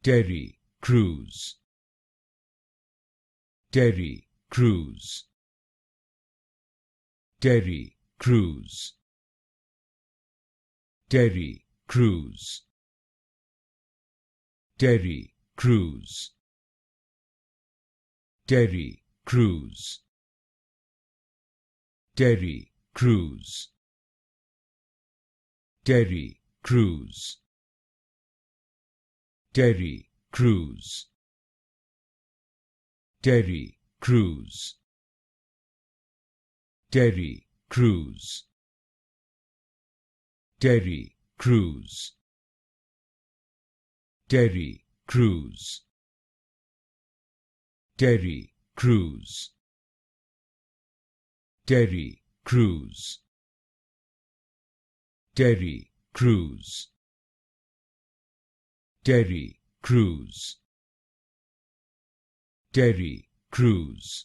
Dairy cruise, dairy cruise, dairy cruise, dairy cruise, dairy cruise, dairy cruise, dairy cruise, dairy cruise, dairy cruise, dairy cruise, dairy cruise, dairy cruise, dairy cruise, dairy cruise, dairy cruise, dairy cruise, dairy cruise, dairy cruise,